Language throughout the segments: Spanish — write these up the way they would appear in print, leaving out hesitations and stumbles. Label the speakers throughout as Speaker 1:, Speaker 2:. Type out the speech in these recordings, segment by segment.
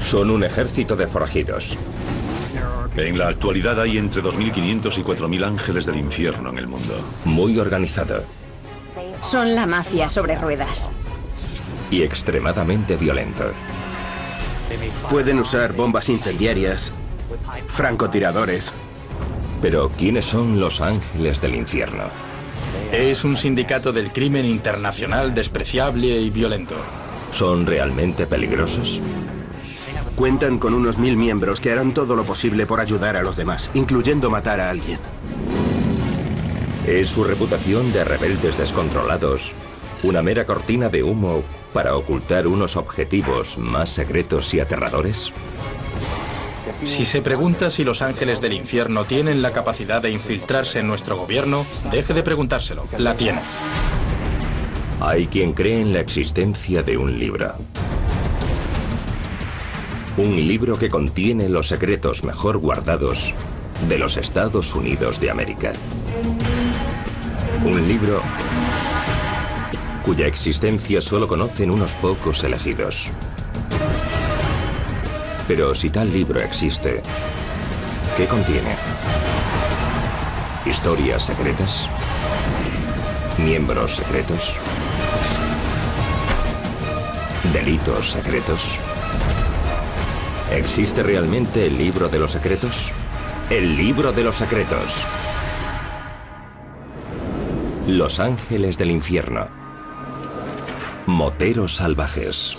Speaker 1: Son un ejército de forajidos.
Speaker 2: En la actualidad hay entre 2.500 y 4.000 ángeles del infierno en el mundo.
Speaker 1: Muy organizado.
Speaker 3: Son la mafia sobre ruedas.
Speaker 1: Y extremadamente violento.
Speaker 4: Pueden usar bombas incendiarias, francotiradores.
Speaker 1: Pero, ¿quiénes son los ángeles del infierno?
Speaker 5: Es un sindicato del crimen internacional despreciable y violento.
Speaker 1: ¿Son realmente peligrosos?
Speaker 4: Cuentan con unos 1000 miembros que harán todo lo posible por ayudar a los demás, incluyendo matar a alguien.
Speaker 1: ¿Es su reputación de rebeldes descontrolados una mera cortina de humo para ocultar unos objetivos más secretos y aterradores?
Speaker 5: Si se pregunta si los ángeles del infierno tienen la capacidad de infiltrarse en nuestro gobierno, deje de preguntárselo. La tienen.
Speaker 1: Hay quien cree en la existencia de un libro. Un libro que contiene los secretos mejor guardados de los Estados Unidos de América. Un libro cuya existencia solo conocen unos pocos elegidos. Pero si tal libro existe, ¿qué contiene? ¿Historias secretas? ¿Miembros secretos? ¿Delitos secretos? ¿Existe realmente el libro de los secretos? El libro de los secretos. Los ángeles del infierno. Moteros salvajes.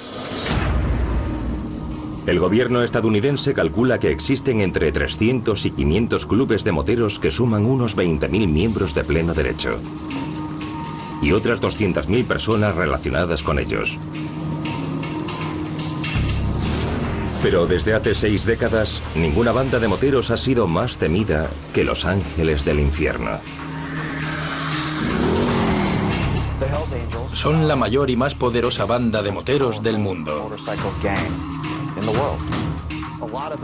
Speaker 1: El gobierno estadounidense calcula que existen entre 300 y 500 clubes de moteros que suman unos 20.000 miembros de pleno derecho. Y otras 200.000 personas relacionadas con ellos. Pero desde hace 6 décadas, ninguna banda de moteros ha sido más temida que los ángeles del infierno.
Speaker 5: Son la mayor y más poderosa banda de moteros del mundo.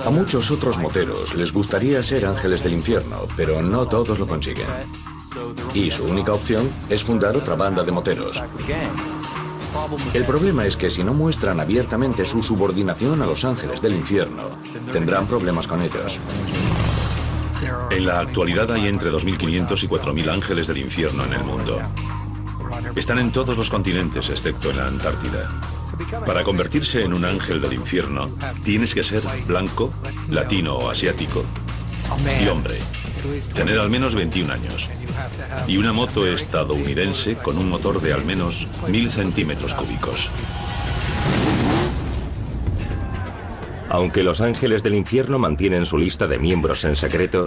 Speaker 6: A muchos otros moteros les gustaría ser ángeles del infierno, pero no todos lo consiguen. Y su única opción es fundar otra banda de moteros. El problema es que si no muestran abiertamente su subordinación a los ángeles del infierno, tendrán problemas con ellos.
Speaker 2: En la actualidad hay entre 2.500 y 4.000 ángeles del infierno en el mundo. Están en todos los continentes, excepto en la Antártida. Para convertirse en un ángel del infierno, tienes que ser blanco, latino o asiático y hombre. Tener al menos 21 años. Y una moto estadounidense con un motor de al menos 1000 centímetros cúbicos.
Speaker 1: Aunque los ángeles del infierno mantienen su lista de miembros en secreto,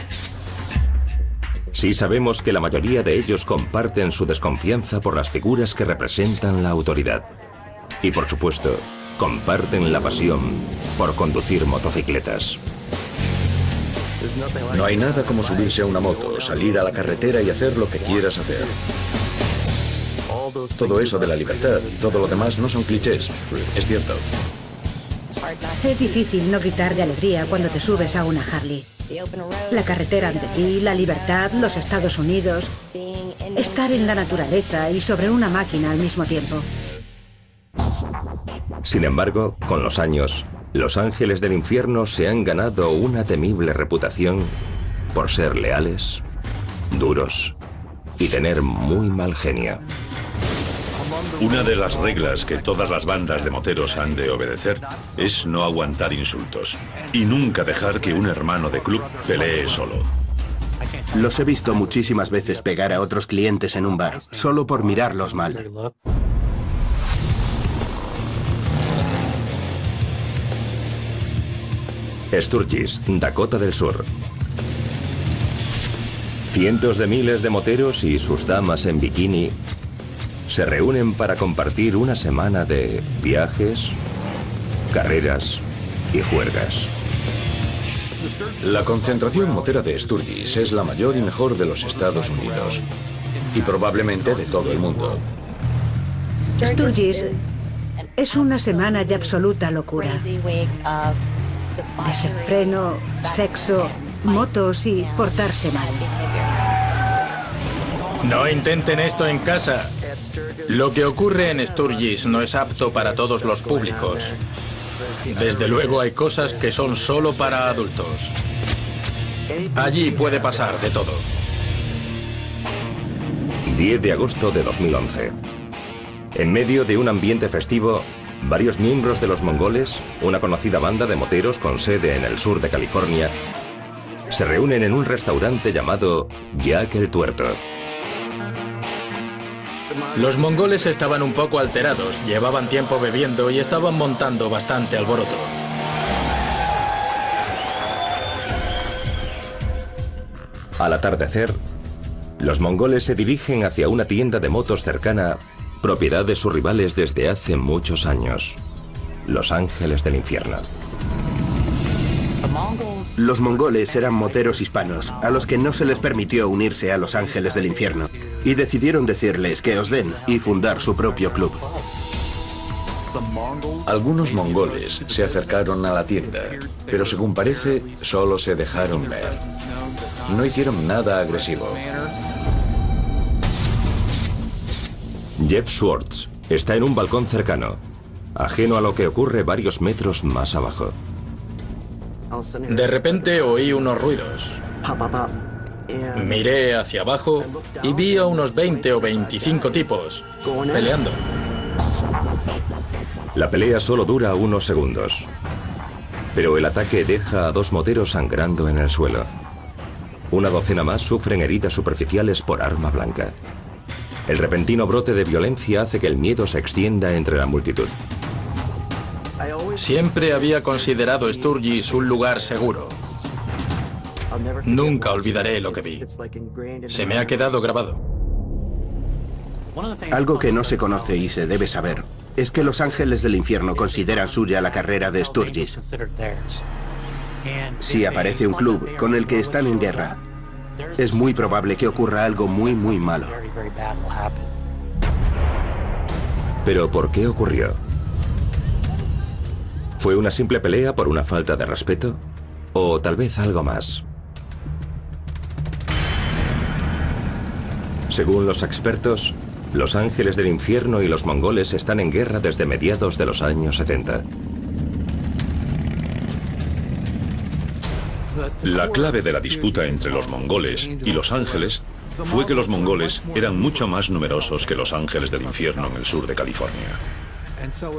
Speaker 1: sí sabemos que la mayoría de ellos comparten su desconfianza por las figuras que representan la autoridad. Y por supuesto, comparten la pasión por conducir motocicletas.
Speaker 6: No hay nada como subirse a una moto, salir a la carretera y hacer lo que quieras hacer. Todo eso de la libertad y todo lo demás no son clichés, es cierto.
Speaker 7: Es difícil no gritar de alegría cuando te subes a una Harley. La carretera ante ti, la libertad, los Estados Unidos, estar en la naturaleza y sobre una máquina al mismo tiempo.
Speaker 1: Sin embargo, con los años, los ángeles del infierno se han ganado una temible reputación por ser leales, duros y tener muy mal genio.
Speaker 2: Una de las reglas que todas las bandas de moteros han de obedecer es no aguantar insultos y nunca dejar que un hermano de club pelee solo.
Speaker 4: Los he visto muchísimas veces pegar a otros clientes en un bar, solo por mirarlos mal.
Speaker 1: Sturgis, Dakota del Sur. Cientos de miles de moteros y sus damas en bikini se reúnen para compartir una semana de viajes, carreras y juergas.
Speaker 6: La concentración motera de Sturgis es la mayor y mejor de los Estados Unidos. Y probablemente de todo el mundo.
Speaker 7: Sturgis es una semana de absoluta locura. Desenfreno, sexo, motos y portarse mal.
Speaker 5: No intenten esto en casa. Lo que ocurre en Sturgis no es apto para todos los públicos. Desde luego hay cosas que son solo para adultos. Allí puede pasar de todo.
Speaker 1: 10 de agosto de 2011. En medio de un ambiente festivo, varios miembros de los mongoles, una conocida banda de moteros con sede en el sur de California, se reúnen en un restaurante llamado Jack el Tuerto.
Speaker 5: Los mongoles estaban un poco alterados, llevaban tiempo bebiendo y estaban montando bastante alboroto.
Speaker 1: Al atardecer, los mongoles se dirigen hacia una tienda de motos cercana, propiedad de sus rivales desde hace muchos años, Los Ángeles del Infierno.
Speaker 4: Los mongoles eran moteros hispanos, a los que no se les permitió unirse a Los Ángeles del Infierno, y decidieron decirles que os den y fundar su propio club.
Speaker 6: Algunos mongoles se acercaron a la tienda, pero según parece, solo se dejaron ver. No hicieron nada agresivo.
Speaker 1: Jeff Schwartz está en un balcón cercano, ajeno a lo que ocurre varios metros más abajo.
Speaker 5: De repente oí unos ruidos. Miré hacia abajo y vi a unos 20 o 25 tipos peleando.
Speaker 1: La pelea solo dura unos segundos, pero el ataque deja a 2 moteros sangrando en el suelo. Una docena más sufren heridas superficiales por arma blanca. El repentino brote de violencia hace que el miedo se extienda entre la multitud.
Speaker 5: Siempre había considerado Sturgis un lugar seguro. Nunca olvidaré lo que vi. Se me ha quedado grabado.
Speaker 4: Algo que no se conoce y se debe saber es que Los Ángeles del Infierno consideran suya la carrera de Sturgis. Si aparece un club con el que están en guerra, es muy probable que ocurra algo muy malo.
Speaker 1: ¿Pero por qué ocurrió? ¿Fue una simple pelea por una falta de respeto? ¿O tal vez algo más? Según los expertos, Los Ángeles del Infierno y los mongoles están en guerra desde mediados de los años 70.
Speaker 2: La clave de la disputa entre los mongoles y los ángeles fue que los mongoles eran mucho más numerosos que los ángeles del infierno en el sur de California.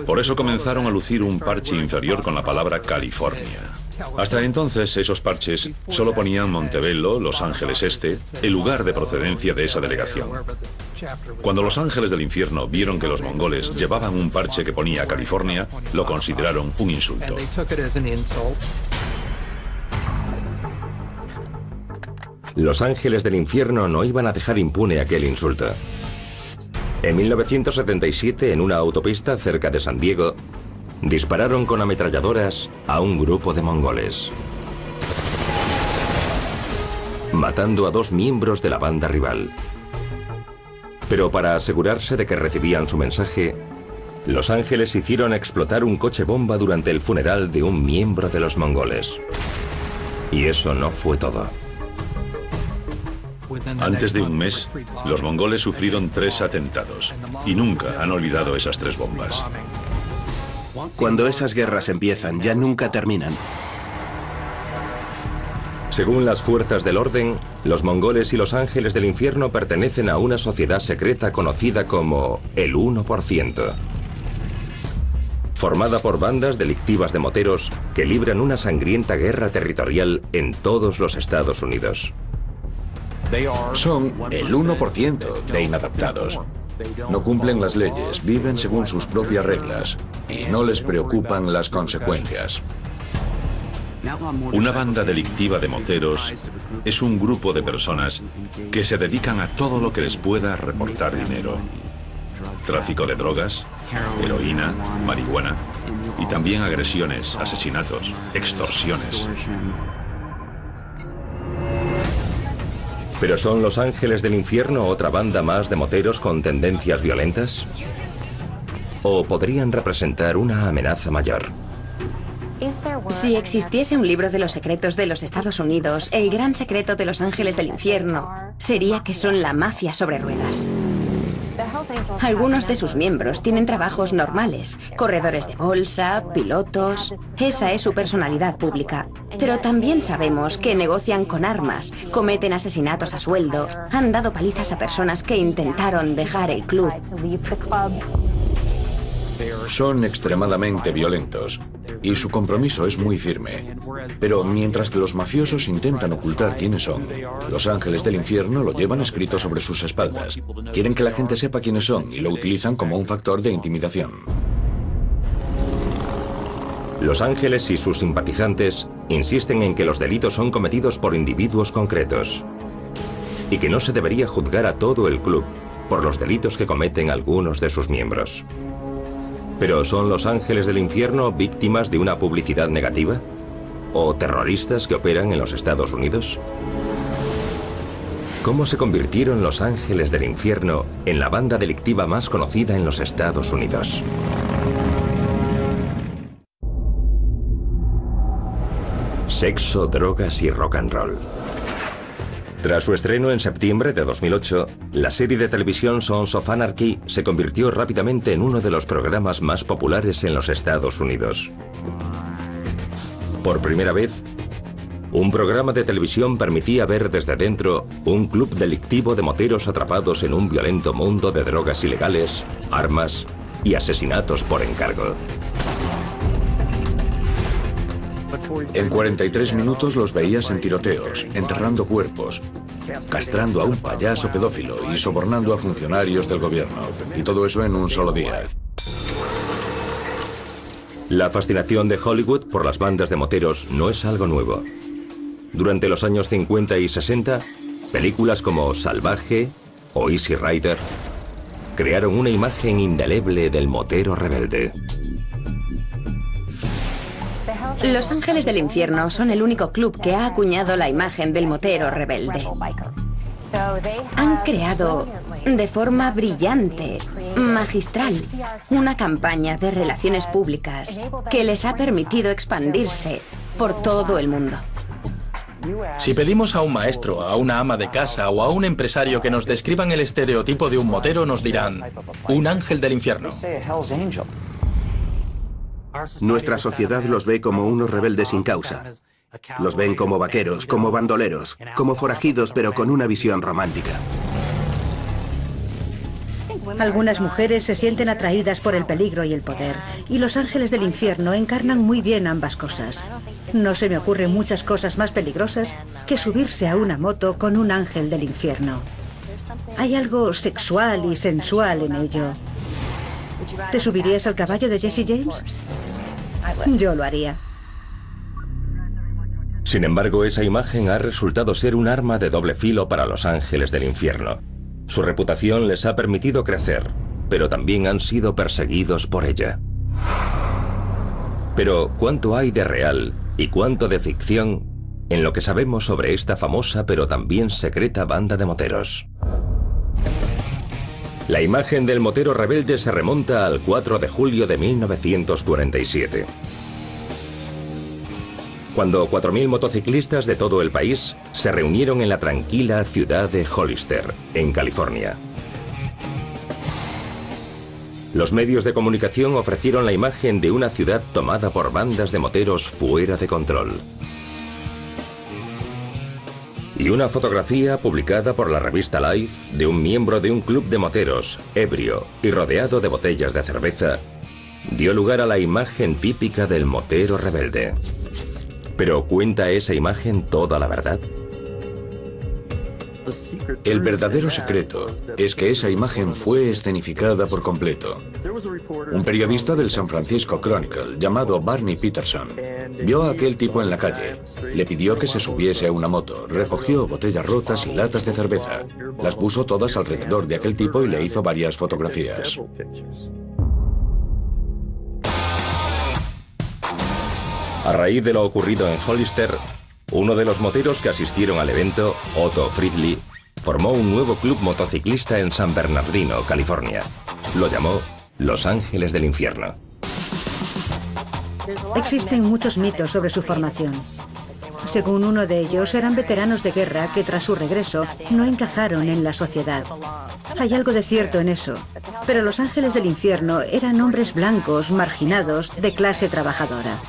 Speaker 2: Por eso comenzaron a lucir un parche inferior con la palabra California. Hasta entonces, esos parches solo ponían Montebello, Los Ángeles Este, el lugar de procedencia de esa delegación. Cuando los ángeles del infierno vieron que los mongoles llevaban un parche que ponía California, lo consideraron un insulto.
Speaker 1: Los Ángeles del Infierno no iban a dejar impune aquel insulto. En 1977, en una autopista cerca de San Diego, dispararon con ametralladoras a un grupo de mongoles, matando a 2 miembros de la banda rival. Pero para asegurarse de que recibían su mensaje, los ángeles hicieron explotar un coche bomba durante el funeral de un miembro de los mongoles. Y eso no fue todo.
Speaker 2: Antes de un mes, los mongoles sufrieron 3 atentados y nunca han olvidado esas 3 bombas.
Speaker 4: Cuando esas guerras empiezan, ya nunca terminan.
Speaker 1: Según las fuerzas del orden, los mongoles y los ángeles del infierno pertenecen a una sociedad secreta conocida como el 1%. Formada por bandas delictivas de moteros que libran una sangrienta guerra territorial en todos los Estados Unidos.
Speaker 6: Son el 1% de inadaptados. No cumplen las leyes, viven según sus propias reglas y no les preocupan las consecuencias.
Speaker 2: Una banda delictiva de moteros es un grupo de personas que se dedican a todo lo que les pueda reportar dinero. Tráfico de drogas, heroína, marihuana y también agresiones, asesinatos, extorsiones.
Speaker 1: ¿Pero son los ángeles del infierno otra banda más de moteros con tendencias violentas? ¿O podrían representar una amenaza mayor?
Speaker 3: Si existiese un libro de los secretos de los Estados Unidos, el gran secreto de los ángeles del infierno sería que son la mafia sobre ruedas. Algunos de sus miembros tienen trabajos normales, corredores de bolsa, pilotos. Esa es su personalidad pública. Pero también sabemos que negocian con armas, cometen asesinatos a sueldo, han dado palizas a personas que intentaron dejar el club.
Speaker 6: Son extremadamente violentos y su compromiso es muy firme. Pero mientras que los mafiosos intentan ocultar quiénes son, los ángeles del infierno lo llevan escrito sobre sus espaldas. Quieren que la gente sepa quiénes son y lo utilizan como un factor de intimidación.
Speaker 1: Los ángeles y sus simpatizantes insisten en que los delitos son cometidos por individuos concretos y que no se debería juzgar a todo el club por los delitos que cometen algunos de sus miembros. ¿Pero son los ángeles del infierno víctimas de una publicidad negativa? ¿O terroristas que operan en los Estados Unidos? ¿Cómo se convirtieron los ángeles del infierno en la banda delictiva más conocida en los Estados Unidos? Sexo, drogas y rock and roll. Tras su estreno en septiembre de 2008, la serie de televisión Sons of Anarchy se convirtió rápidamente en uno de los programas más populares en los Estados Unidos. Por primera vez, un programa de televisión permitía ver desde dentro un club delictivo de moteros atrapados en un violento mundo de drogas ilegales, armas y asesinatos por encargo.
Speaker 6: En 43 minutos los veías en tiroteos, enterrando cuerpos, castrando a un payaso pedófilo y sobornando a funcionarios del gobierno. Y todo eso en un solo día.
Speaker 1: La fascinación de Hollywood por las bandas de moteros no es algo nuevo. Durante los años 50 y 60, películas como Salvaje o Easy Rider crearon una imagen indeleble del motero rebelde.
Speaker 3: Los Ángeles del Infierno son el único club que ha acuñado la imagen del motero rebelde. Han creado, de forma brillante, magistral, una campaña de relaciones públicas que les ha permitido expandirse por todo el mundo.
Speaker 5: Si pedimos a un maestro, a una ama de casa o a un empresario que nos describan el estereotipo de un motero, nos dirán, un ángel del infierno.
Speaker 4: Nuestra sociedad los ve como unos rebeldes sin causa. Los ven como vaqueros, como bandoleros, como forajidos, pero con una visión romántica.
Speaker 7: Algunas mujeres se sienten atraídas por el peligro y el poder, y los ángeles del infierno encarnan muy bien ambas cosas. No se me ocurren muchas cosas más peligrosas que subirse a una moto con un ángel del infierno. Hay algo sexual y sensual en ello. ¿Te subirías al caballo de Jesse James? Yo lo haría.
Speaker 1: Sin embargo, esa imagen ha resultado ser un arma de doble filo para los ángeles del infierno. Su reputación les ha permitido crecer, pero también han sido perseguidos por ella. Pero, ¿cuánto hay de real y cuánto de ficción en lo que sabemos sobre esta famosa pero también secreta banda de moteros? La imagen del motero rebelde se remonta al 4 de julio de 1947. Cuando 4.000 motociclistas de todo el país se reunieron en la tranquila ciudad de Hollister, en California. Los medios de comunicación ofrecieron la imagen de una ciudad tomada por bandas de moteros fuera de control. Y una fotografía publicada por la revista Life de un miembro de un club de moteros, ebrio y rodeado de botellas de cerveza, dio lugar a la imagen típica del motero rebelde. ¿Pero cuenta esa imagen toda la verdad?
Speaker 6: El verdadero secreto es que esa imagen fue escenificada por completo. Un periodista del San Francisco Chronicle, llamado Barney Peterson, vio a aquel tipo en la calle, le pidió que se subiese a una moto, recogió botellas rotas y latas de cerveza, las puso todas alrededor de aquel tipo y le hizo varias fotografías.
Speaker 1: A raíz de lo ocurrido en Hollister, uno de los moteros que asistieron al evento, Otto Friedli, formó un nuevo club motociclista en San Bernardino, California. Lo llamó Los Ángeles del Infierno.
Speaker 7: Existen muchos mitos sobre su formación. Según uno de ellos, eran veteranos de guerra que tras su regreso no encajaron en la sociedad. Hay algo de cierto en eso, pero los ángeles del infierno eran hombres blancos, marginados, de clase trabajadora.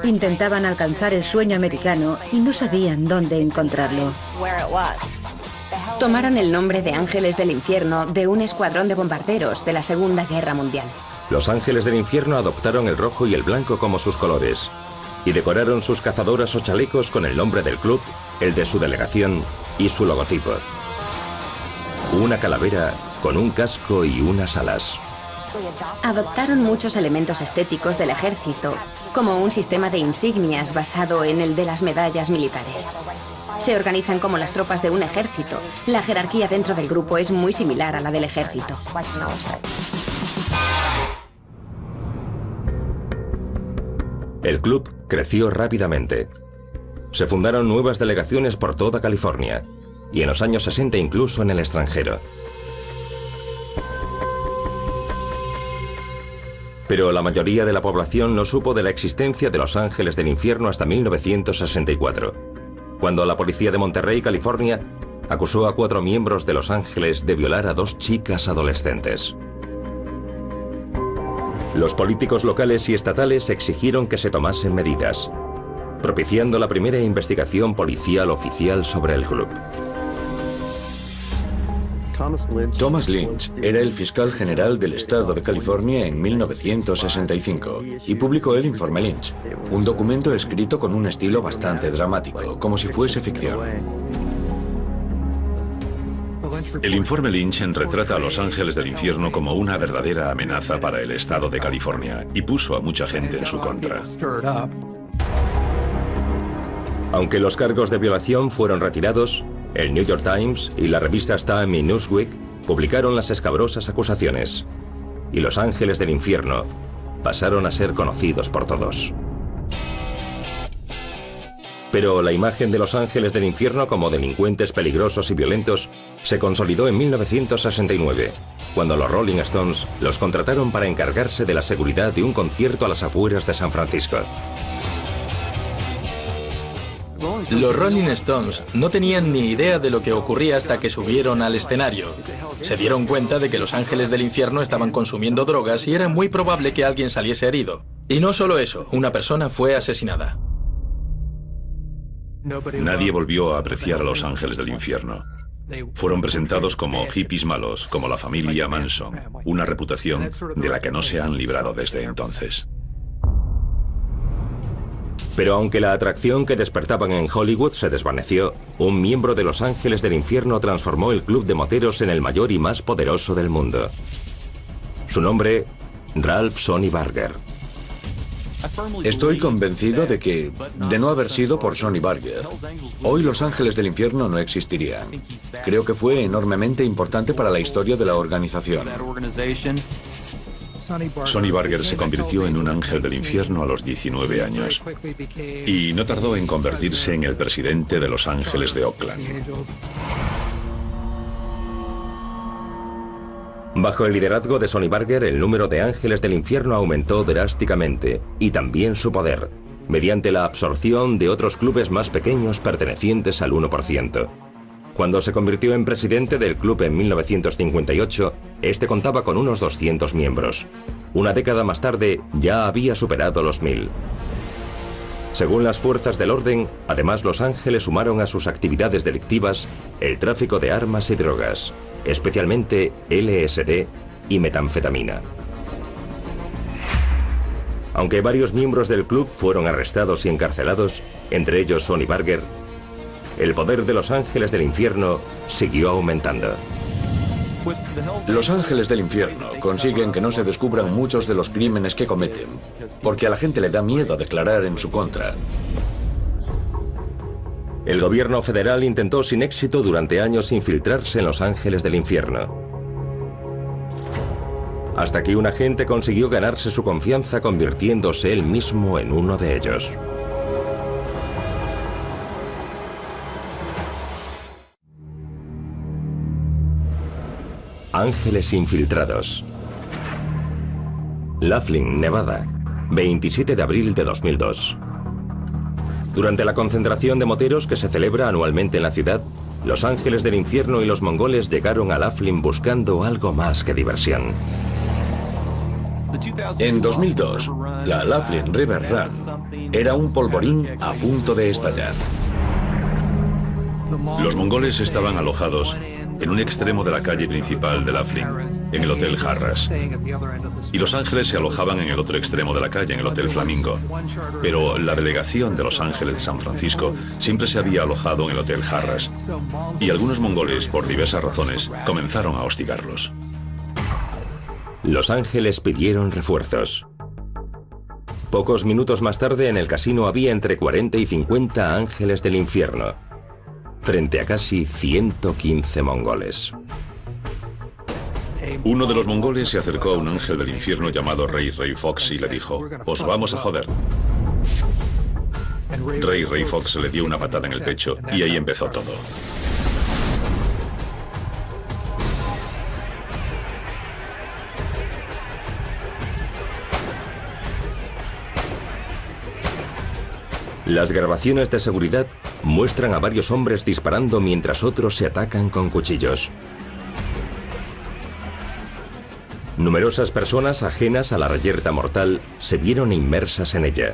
Speaker 7: Intentaban alcanzar el sueño americano y no sabían dónde encontrarlo.
Speaker 3: Tomaron el nombre de Ángeles del Infierno de un escuadrón de bombarderos de la Segunda Guerra Mundial.
Speaker 1: Los Ángeles del Infierno adoptaron el rojo y el blanco como sus colores y decoraron sus cazadoras o chalecos con el nombre del club, el de su delegación y su logotipo. Una calavera con un casco y unas alas.
Speaker 3: Adoptaron muchos elementos estéticos del ejército, como un sistema de insignias basado en el de las medallas militares. Se organizan como las tropas de un ejército. La jerarquía dentro del grupo es muy similar a la del ejército.
Speaker 1: El club creció rápidamente. Se fundaron nuevas delegaciones por toda California y en los años 60 incluso en el extranjero. Pero la mayoría de la población no supo de la existencia de los Ángeles del Infierno hasta 1964, cuando la policía de Monterrey, California, acusó a 4 miembros de Los Ángeles de violar a 2 chicas adolescentes. Los políticos locales y estatales exigieron que se tomasen medidas, propiciando la primera investigación policial oficial sobre el club.
Speaker 6: Thomas Lynch era el fiscal general del estado de California en 1965 y publicó el Informe Lynch, un documento escrito con un estilo bastante dramático, como si fuese ficción.
Speaker 2: El Informe Lynch retrata a Los Ángeles del Infierno como una verdadera amenaza para el estado de California y puso a mucha gente en su contra.
Speaker 1: Aunque los cargos de violación fueron retirados, el New York Times y la revista Time y Newsweek publicaron las escabrosas acusaciones, y Los Ángeles del Infierno pasaron a ser conocidos por todos. Pero la imagen de Los Ángeles del Infierno como delincuentes peligrosos y violentos se consolidó en 1969, cuando los Rolling Stones los contrataron para encargarse de la seguridad de un concierto a las afueras de San Francisco.
Speaker 5: Los Rolling Stones no tenían ni idea de lo que ocurría hasta que subieron al escenario. Se dieron cuenta de que Los Ángeles del Infierno estaban consumiendo drogas y era muy probable que alguien saliese herido. Y no solo eso, una persona fue asesinada.
Speaker 2: Nadie volvió a apreciar a Los Ángeles del Infierno. Fueron presentados como hippies malos, como la familia Manson, una reputación de la que no se han librado desde entonces.
Speaker 1: Pero aunque la atracción que despertaban en Hollywood se desvaneció, un miembro de Los Ángeles del Infierno transformó el club de moteros en el mayor y más poderoso del mundo. Su nombre, Ralph Sonny Barger.
Speaker 6: Estoy convencido de que, de no haber sido por Sonny Barger, hoy Los Ángeles del Infierno no existirían. Creo que fue enormemente importante para la historia de la organización.
Speaker 2: Sonny Barger se convirtió en un ángel del infierno a los 19 años y no tardó en convertirse en el presidente de Los Ángeles de Oakland.
Speaker 1: Bajo el liderazgo de Sonny Barger, el número de ángeles del infierno aumentó drásticamente, y también su poder, mediante la absorción de otros clubes más pequeños pertenecientes al 1%. Cuando se convirtió en presidente del club en 1958, este contaba con unos 200 miembros. Una década más tarde, ya había superado los 1000. Según las fuerzas del orden, además Los Ángeles sumaron a sus actividades delictivas el tráfico de armas y drogas, especialmente LSD y metanfetamina. Aunque varios miembros del club fueron arrestados y encarcelados, entre ellos Sonny Barger, el poder de Los Ángeles del Infierno siguió aumentando.
Speaker 6: Los Ángeles del Infierno consiguen que no se descubran muchos de los crímenes que cometen, porque a la gente le da miedo declarar en su contra.
Speaker 1: El gobierno federal intentó sin éxito durante años infiltrarse en Los Ángeles del Infierno, hasta que un agente consiguió ganarse su confianza convirtiéndose él mismo en uno de ellos. Ángeles infiltrados. Laughlin, Nevada, 27 de abril de 2002. Durante la concentración de moteros que se celebra anualmente en la ciudad, los ángeles del infierno y los mongoles llegaron a Laughlin buscando algo más que diversión.
Speaker 6: En 2002, la Laughlin River Run era un polvorín a punto de estallar.
Speaker 2: Los mongoles estaban alojados en un extremo de la calle principal de Laughlin, en el Hotel Harrah's. Y los ángeles se alojaban en el otro extremo de la calle, en el Hotel Flamingo. Pero la delegación de los ángeles de San Francisco siempre se había alojado en el Hotel Harrah's. Y algunos mongoles, por diversas razones, comenzaron a hostigarlos.
Speaker 1: Los ángeles pidieron refuerzos. Pocos minutos más tarde, en el casino había entre 40 y 50 ángeles del infierno, frente a casi 115 mongoles.
Speaker 2: Uno de los mongoles se acercó a un ángel del infierno llamado Ray Fox y le dijo: «Os vamos a joder». Ray Fox le dio una patada en el pecho y ahí empezó todo.
Speaker 1: Las grabaciones de seguridad muestran a varios hombres disparando mientras otros se atacan con cuchillos. Numerosas personas ajenas a la reyerta mortal se vieron inmersas en ella.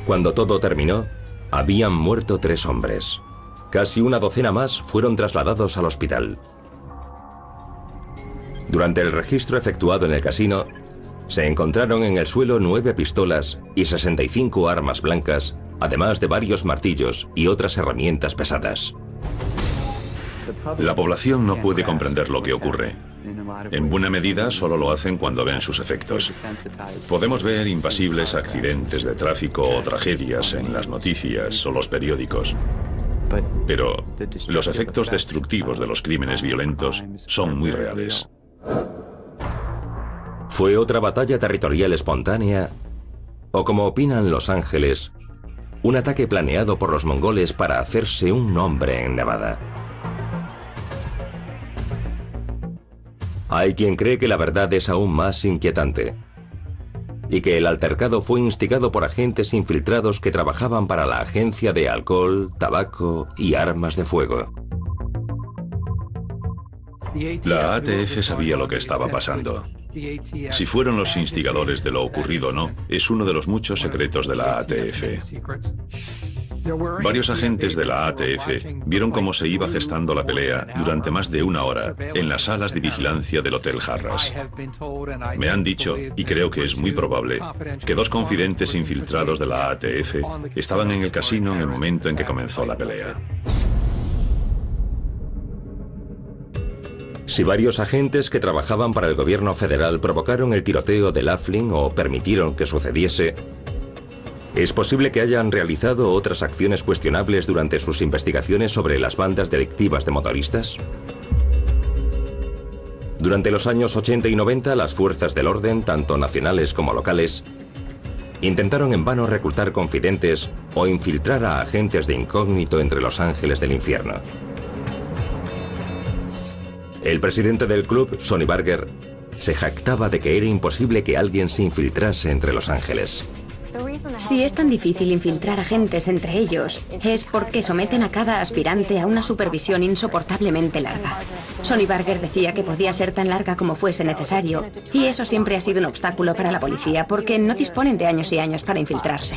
Speaker 1: Cuando todo terminó, habían muerto 3 hombres. Casi una docena más fueron trasladados al hospital. Durante el registro efectuado en el casino, se encontraron en el suelo 9 pistolas y 65 armas blancas, además de varios martillos y otras herramientas pesadas.
Speaker 2: La población no puede comprender lo que ocurre. En buena medida solo lo hacen cuando ven sus efectos. Podemos ver impasibles accidentes de tráfico o tragedias en las noticias o los periódicos. Pero los efectos destructivos de los crímenes violentos son muy reales.
Speaker 1: ¿Fue otra batalla territorial espontánea? ¿O, como opinan los ángeles, un ataque planeado por los mongoles para hacerse un nombre en Nevada? Hay quien cree que la verdad es aún más inquietante y que el altercado fue instigado por agentes infiltrados que trabajaban para la Agencia de Alcohol, Tabaco y Armas de Fuego.
Speaker 2: La ATF sabía lo que estaba pasando. Si fueron los instigadores de lo ocurrido o no, es uno de los muchos secretos de la ATF. Varios agentes de la ATF vieron cómo se iba gestando la pelea durante más de una hora en las salas de vigilancia del Hotel Harrah's. Me han dicho, y creo que es muy probable, que 2 confidentes infiltrados de la ATF estaban en el casino en el momento en que comenzó la pelea.
Speaker 1: Si varios agentes que trabajaban para el gobierno federal provocaron el tiroteo de Laughlin o permitieron que sucediese, es posible que hayan realizado otras acciones cuestionables durante sus investigaciones sobre las bandas delictivas de motoristas. Durante los años 80 y 90, las fuerzas del orden, tanto nacionales como locales, intentaron en vano reclutar confidentes o infiltrar a agentes de incógnito entre los ángeles del infierno. El presidente del club, Sonny Barger, se jactaba de que era imposible que alguien se infiltrase entre los ángeles.
Speaker 3: Si es tan difícil infiltrar agentes entre ellos, es porque someten a cada aspirante a una supervisión insoportablemente larga. Sonny Barger decía que podía ser tan larga como fuese necesario, y eso siempre ha sido un obstáculo para la policía, porque no disponen de años y años para infiltrarse.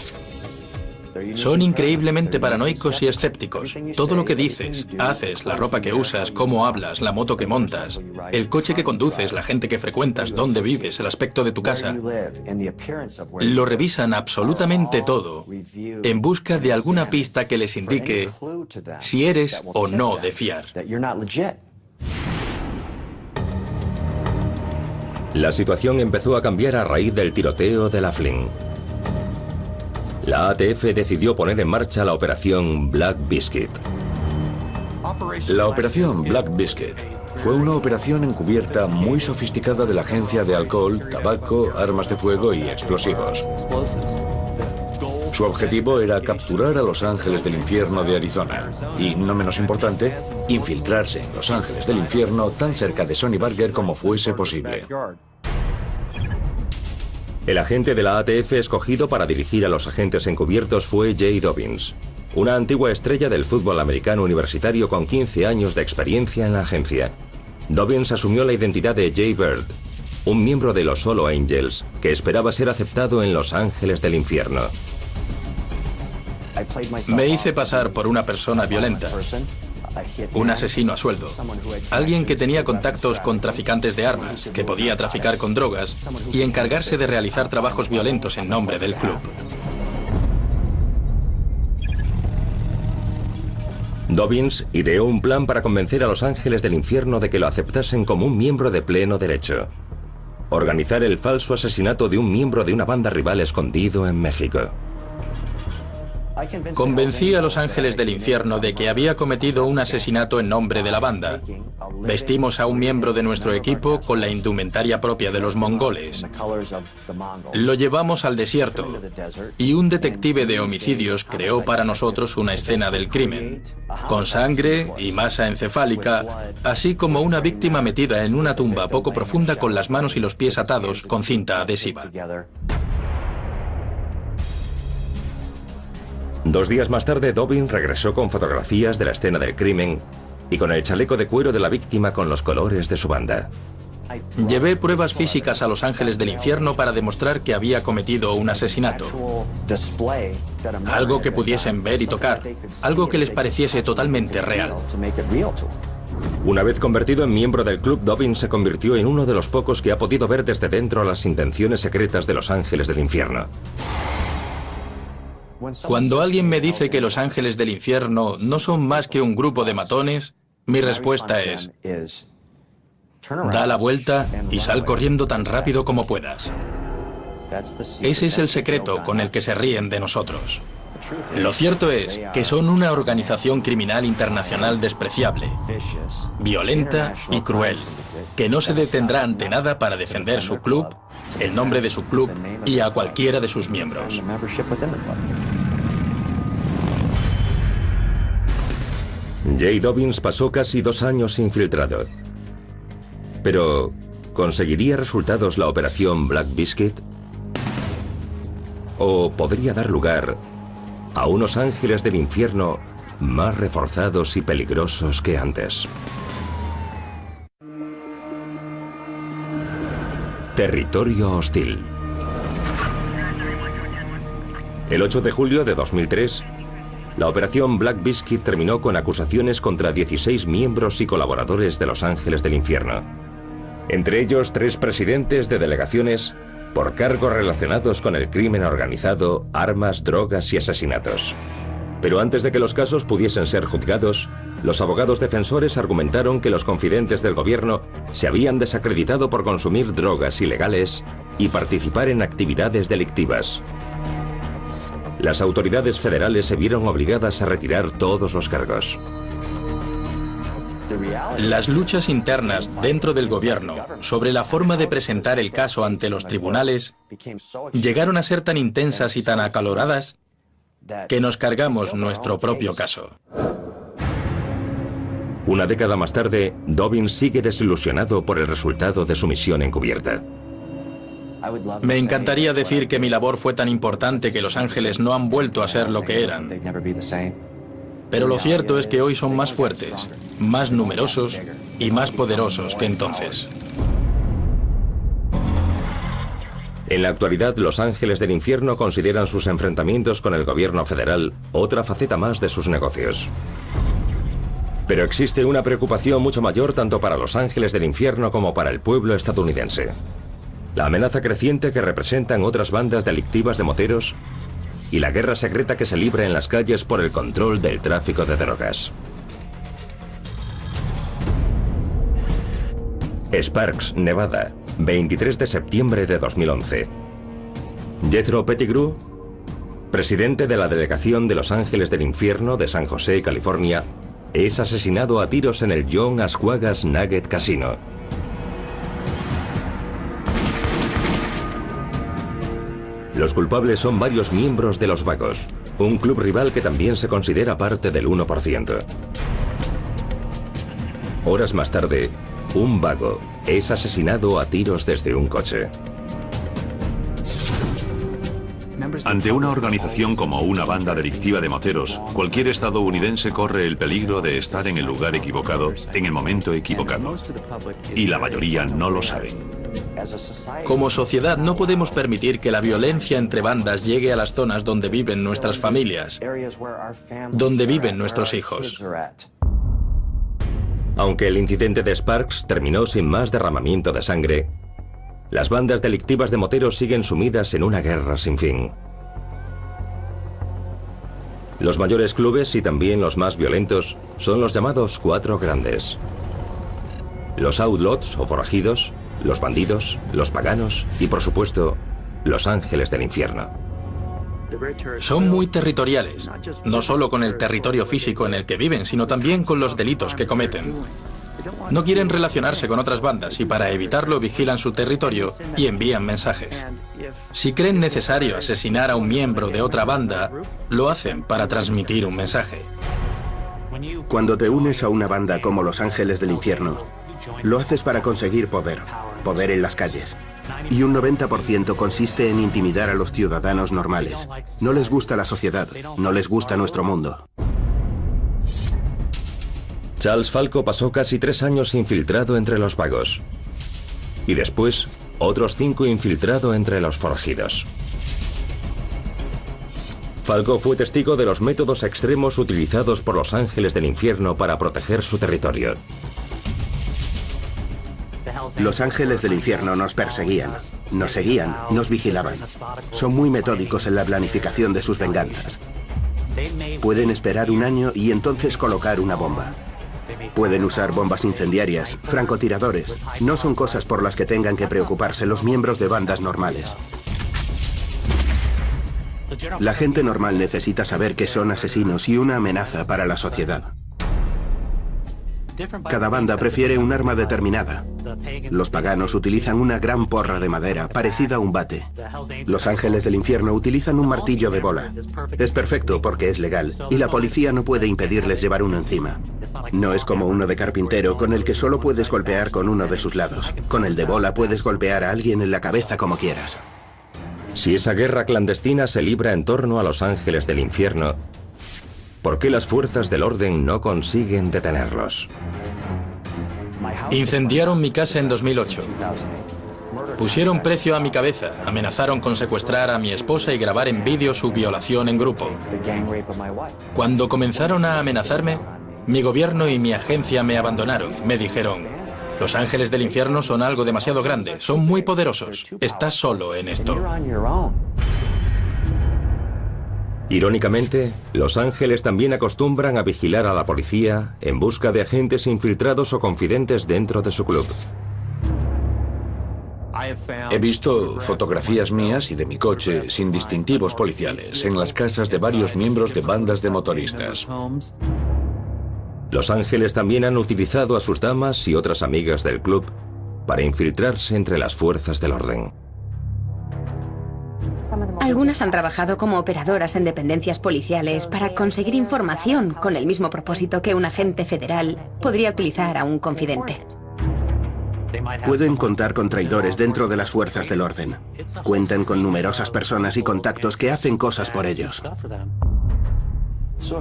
Speaker 5: Son increíblemente paranoicos y escépticos. Todo lo que dices, haces, la ropa que usas, cómo hablas, la moto que montas, el coche que conduces, la gente que frecuentas, dónde vives, el aspecto de tu casa. Lo revisan absolutamente todo en busca de alguna pista que les indique si eres o no de fiar.
Speaker 1: La situación empezó a cambiar a raíz del tiroteo de Laughlin. La ATF decidió poner en marcha la operación Black Biscuit.
Speaker 6: La operación Black Biscuit fue una operación encubierta muy sofisticada de la Agencia de Alcohol, Tabaco, Armas de Fuego y Explosivos. Su objetivo era capturar a los ángeles del infierno de Arizona y, no menos importante, infiltrarse en los ángeles del infierno tan cerca de Sonny Barger como fuese posible.
Speaker 1: El agente de la ATF escogido para dirigir a los agentes encubiertos fue Jay Dobyns, una antigua estrella del fútbol americano universitario con 15 años de experiencia en la agencia. Dobyns asumió la identidad de Jay Bird, un miembro de los Solo Angels que esperaba ser aceptado en Los Ángeles del Infierno.
Speaker 5: Me hice pasar por una persona violenta, un asesino a sueldo, alguien que tenía contactos con traficantes de armas, que podía traficar con drogas y encargarse de realizar trabajos violentos en nombre del club.
Speaker 1: Dobyns ideó un plan para convencer a los Ángeles del Infierno de que lo aceptasen como un miembro de pleno derecho. Organizar el falso asesinato de un miembro de una banda rival escondido en México.
Speaker 5: Convencí a los Ángeles del Infierno de que había cometido un asesinato en nombre de la banda. Vestimos a un miembro de nuestro equipo con la indumentaria propia de los mongoles. Lo llevamos al desierto y un detective de homicidios creó para nosotros una escena del crimen, con sangre y masa encefálica, así como una víctima metida en una tumba poco profunda con las manos y los pies atados con cinta adhesiva.
Speaker 1: 2 días más tarde, Dobyns regresó con fotografías de la escena del crimen y con el chaleco de cuero de la víctima con los colores de su banda.
Speaker 5: Llevé pruebas físicas a los Ángeles del Infierno para demostrar que había cometido un asesinato. Algo que pudiesen ver y tocar, algo que les pareciese totalmente real.
Speaker 1: Una vez convertido en miembro del club, Dobyns se convirtió en uno de los pocos que ha podido ver desde dentro las intenciones secretas de los Ángeles del Infierno.
Speaker 5: Cuando alguien me dice que los Ángeles del Infierno no son más que un grupo de matones, mi respuesta es: da la vuelta y sal corriendo tan rápido como puedas. Ese es el secreto con el que se ríen de nosotros. Lo cierto es que son una organización criminal internacional despreciable, violenta y cruel, que no se detendrá ante nada para defender su club, el nombre de su club y a cualquiera de sus miembros.
Speaker 1: Jay Dobyns pasó casi 2 años infiltrado. Pero, ¿conseguiría resultados la operación Black Biscuit? ¿O podría dar lugar a unos Ángeles del Infierno más reforzados y peligrosos que antes? Territorio hostil. El 8 de julio de 2003, la operación Black Biscuit terminó con acusaciones contra 16 miembros y colaboradores de los Ángeles del Infierno. Entre ellos 3 presidentes de delegaciones por cargos relacionados con el crimen organizado, armas, drogas y asesinatos. Pero antes de que los casos pudiesen ser juzgados, los abogados defensores argumentaron que los confidentes del gobierno se habían desacreditado por consumir drogas ilegales y participar en actividades delictivas. Las autoridades federales se vieron obligadas a retirar todos los cargos.
Speaker 5: Las luchas internas dentro del gobierno sobre la forma de presentar el caso ante los tribunales llegaron a ser tan intensas y tan acaloradas que nos cargamos nuestro propio caso.
Speaker 1: Una década más tarde, Dobyns sigue desilusionado por el resultado de su misión encubierta.
Speaker 5: Me encantaría decir que mi labor fue tan importante que los Ángeles no han vuelto a ser lo que eran. Pero lo cierto es que hoy son más fuertes, más numerosos y más poderosos que entonces.
Speaker 1: En la actualidad, los Ángeles del Infierno consideran sus enfrentamientos con el gobierno federal otra faceta más de sus negocios. Pero existe una preocupación mucho mayor tanto para los Ángeles del Infierno como para el pueblo estadounidense. La amenaza creciente que representan otras bandas delictivas de moteros y la guerra secreta que se libra en las calles por el control del tráfico de drogas. Sparks, Nevada, 23 de septiembre de 2011. Jethro Pettigrew, presidente de la delegación de Los Ángeles del Infierno de San José, California, es asesinado a tiros en el John Ascuagas Nugget Casino. Los culpables son varios miembros de Los Vagos, un club rival que también se considera parte del 1%. Horas más tarde, un vago es asesinado a tiros desde un coche.
Speaker 2: Ante una organización como una banda delictiva de moteros, cualquier estadounidense corre el peligro de estar en el lugar equivocado, en el momento equivocado. Y la mayoría no lo sabe.
Speaker 5: Como sociedad no podemos permitir que la violencia entre bandas llegue a las zonas donde viven nuestras familias, donde viven nuestros hijos.
Speaker 1: Aunque el incidente de Sparks terminó sin más derramamiento de sangre, las bandas delictivas de moteros siguen sumidas en una guerra sin fin. Los mayores clubes y también los más violentos son los llamados cuatro grandes. Los outlaws o forajidos, los bandidos, los paganos y, por supuesto, los ángeles del infierno.
Speaker 5: Son muy territoriales, no solo con el territorio físico en el que viven, sino también con los delitos que cometen. No quieren relacionarse con otras bandas y para evitarlo vigilan su territorio y envían mensajes. Si creen necesario asesinar a un miembro de otra banda, lo hacen para transmitir un mensaje.
Speaker 4: Cuando te unes a una banda como los Ángeles del Infierno, lo haces para conseguir poder en las calles. Y un 90% consiste en intimidar a los ciudadanos normales. No les gusta la sociedad, no les gusta nuestro mundo.
Speaker 1: Charles Falco pasó casi 3 años infiltrado entre los vagos. Y después, otros 5 infiltrado entre los forajidos. Falco fue testigo de los métodos extremos utilizados por los Ángeles del Infierno para proteger su territorio.
Speaker 4: Los Ángeles del Infierno nos perseguían, nos seguían, nos vigilaban. Son muy metódicos en la planificación de sus venganzas. Pueden esperar un año y entonces colocar una bomba. Pueden usar bombas incendiarias, francotiradores. No son cosas por las que tengan que preocuparse los miembros de bandas normales. La gente normal necesita saber que son asesinos y una amenaza para la sociedad. Cada banda prefiere un arma determinada. Los paganos utilizan una gran porra de madera, parecida a un bate. Los Ángeles del Infierno utilizan un martillo de bola. Es perfecto porque es legal, y la policía no puede impedirles llevar uno encima. No es como uno de carpintero con el que solo puedes golpear con uno de sus lados. Con el de bola puedes golpear a alguien en la cabeza como quieras.
Speaker 1: Si esa guerra clandestina se libra en torno a los Ángeles del Infierno, ¿por qué las fuerzas del orden no consiguen detenerlos?
Speaker 5: Incendiaron mi casa en 2008. Pusieron precio a mi cabeza, amenazaron con secuestrar a mi esposa y grabar en vídeo su violación en grupo. Cuando comenzaron a amenazarme, mi gobierno y mi agencia me abandonaron. Me dijeron, los Ángeles del Infierno son algo demasiado grande, son muy poderosos, estás solo en esto.
Speaker 1: Irónicamente, los Ángeles también acostumbran a vigilar a la policía en busca de agentes infiltrados o confidentes dentro de su club.
Speaker 6: He visto fotografías mías y de mi coche sin distintivos policiales en las casas de varios miembros de bandas de motoristas.
Speaker 1: Los Ángeles también han utilizado a sus damas y otras amigas del club para infiltrarse entre las fuerzas del orden.
Speaker 3: Algunas han trabajado como operadoras en dependencias policiales para conseguir información con el mismo propósito que un agente federal podría utilizar a un confidente.
Speaker 4: Pueden contar con traidores dentro de las fuerzas del orden. Cuentan con numerosas personas y contactos que hacen cosas por ellos.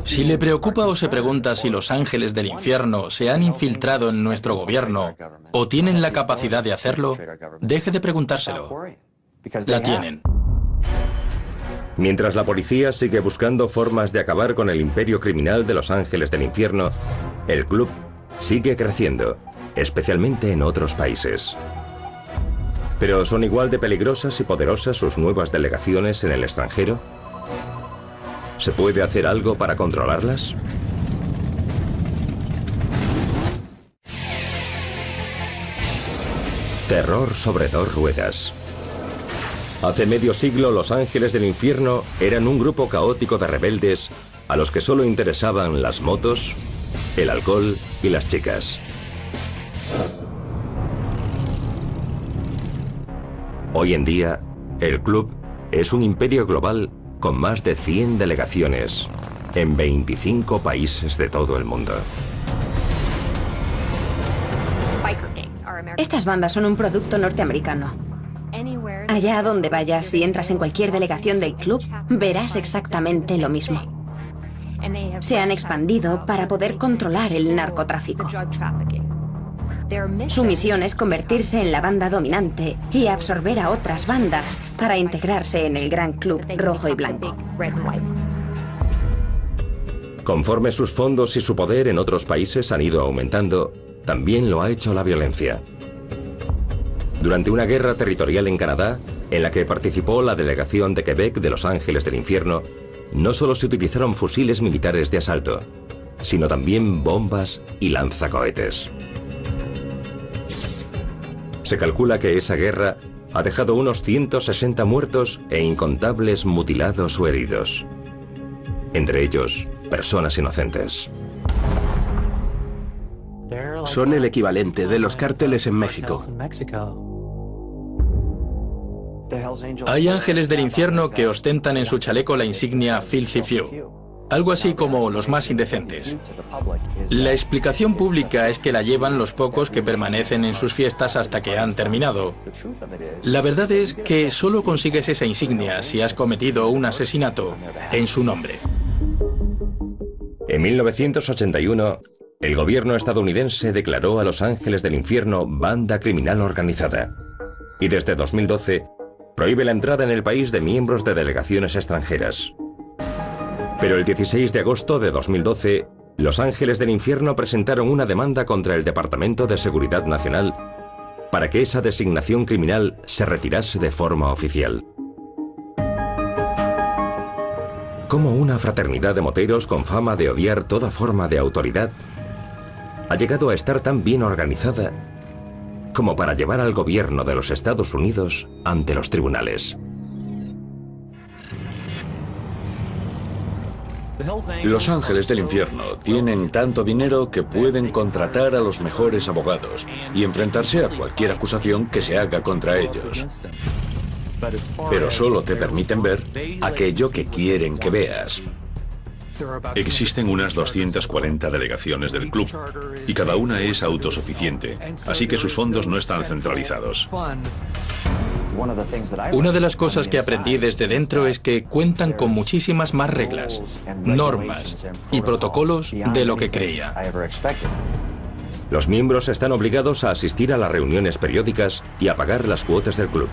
Speaker 5: Si le preocupa o se pregunta si los Ángeles del Infierno se han infiltrado en nuestro gobierno o tienen la capacidad de hacerlo, deje de preguntárselo. La tienen.
Speaker 1: Mientras la policía sigue buscando formas de acabar con el imperio criminal de los Ángeles del Infierno, el club sigue creciendo, especialmente en otros países. ¿Pero son igual de peligrosas y poderosas sus nuevas delegaciones en el extranjero? ¿Se puede hacer algo para controlarlas? Terror sobre 2 ruedas. Hace medio siglo, los Ángeles del Infierno eran un grupo caótico de rebeldes a los que solo interesaban las motos, el alcohol y las chicas. Hoy en día, el club es un imperio global con más de 100 delegaciones en 25 países de todo el mundo.
Speaker 3: Estas bandas son un producto norteamericano. Allá donde vayas, si entras en cualquier delegación del club, verás exactamente lo mismo. Se han expandido para poder controlar el narcotráfico. Su misión es convertirse en la banda dominante y absorber a otras bandas para integrarse en el gran club rojo y blanco.
Speaker 1: Conforme sus fondos y su poder en otros países han ido aumentando, también lo ha hecho la violencia. Durante una guerra territorial en Canadá, en la que participó la delegación de Quebec de Los Ángeles del Infierno, no solo se utilizaron fusiles militares de asalto, sino también bombas y lanzacohetes. Se calcula que esa guerra ha dejado unos 160 muertos e incontables mutilados o heridos. Entre ellos, personas inocentes.
Speaker 4: Son el equivalente de los cárteles en México.
Speaker 5: Hay ángeles del infierno que ostentan en su chaleco la insignia Filthy Few, algo así como los más indecentes. La explicación pública es que la llevan los pocos que permanecen en sus fiestas hasta que han terminado. La verdad es que solo consigues esa insignia si has cometido un asesinato en su nombre.
Speaker 1: En 1981, el gobierno estadounidense declaró a Los Ángeles del Infierno banda criminal organizada. Y desde 2012, prohíbe la entrada en el país de miembros de delegaciones extranjeras. Pero el 16 de agosto de 2012, Los Ángeles del Infierno presentaron una demanda contra el Departamento de Seguridad Nacional para que esa designación criminal se retirase de forma oficial. ¿Cómo una fraternidad de moteros con fama de odiar toda forma de autoridad ha llegado a estar tan bien organizada como para llevar al gobierno de los Estados Unidos ante los tribunales?
Speaker 6: Los Ángeles del Infierno tienen tanto dinero que pueden contratar a los mejores abogados y enfrentarse a cualquier acusación que se haga contra ellos. Pero solo te permiten ver aquello que quieren que veas.
Speaker 2: Existen unas 240 delegaciones del club y cada una es autosuficiente, así que sus fondos no están centralizados.
Speaker 5: Una de las cosas que aprendí desde dentro es que cuentan con muchísimas más reglas, normas y protocolos de lo que creía.
Speaker 1: Los miembros están obligados a asistir a las reuniones periódicas y a pagar las cuotas del club.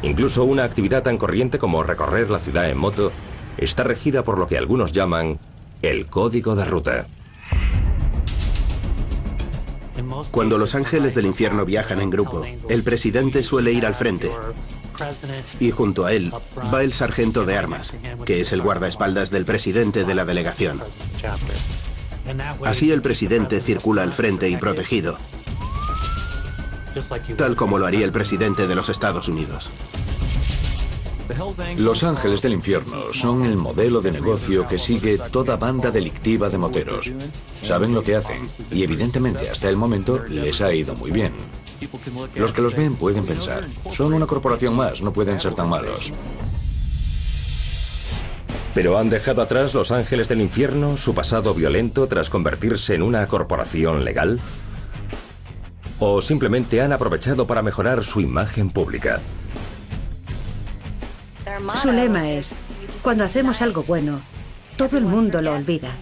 Speaker 1: Incluso una actividad tan corriente como recorrer la ciudad en moto está regida por lo que algunos llaman el código de ruta.
Speaker 4: Cuando los ángeles del infierno viajan en grupo, el presidente suele ir al frente y junto a él va el sargento de armas, que es el guardaespaldas del presidente de la delegación. Así el presidente circula al frente y protegido, tal como lo haría el presidente de los Estados Unidos.
Speaker 6: Los Ángeles del Infierno son el modelo de negocio que sigue toda banda delictiva de moteros. Saben lo que hacen y evidentemente hasta el momento les ha ido muy bien. Los que los ven pueden pensar, son una corporación más, no pueden ser tan malos.
Speaker 1: ¿Pero han dejado atrás Los Ángeles del Infierno su pasado violento tras convertirse en una corporación legal? ¿O simplemente han aprovechado para mejorar su imagen pública?
Speaker 7: Su lema es, cuando hacemos algo bueno, todo el mundo lo olvida.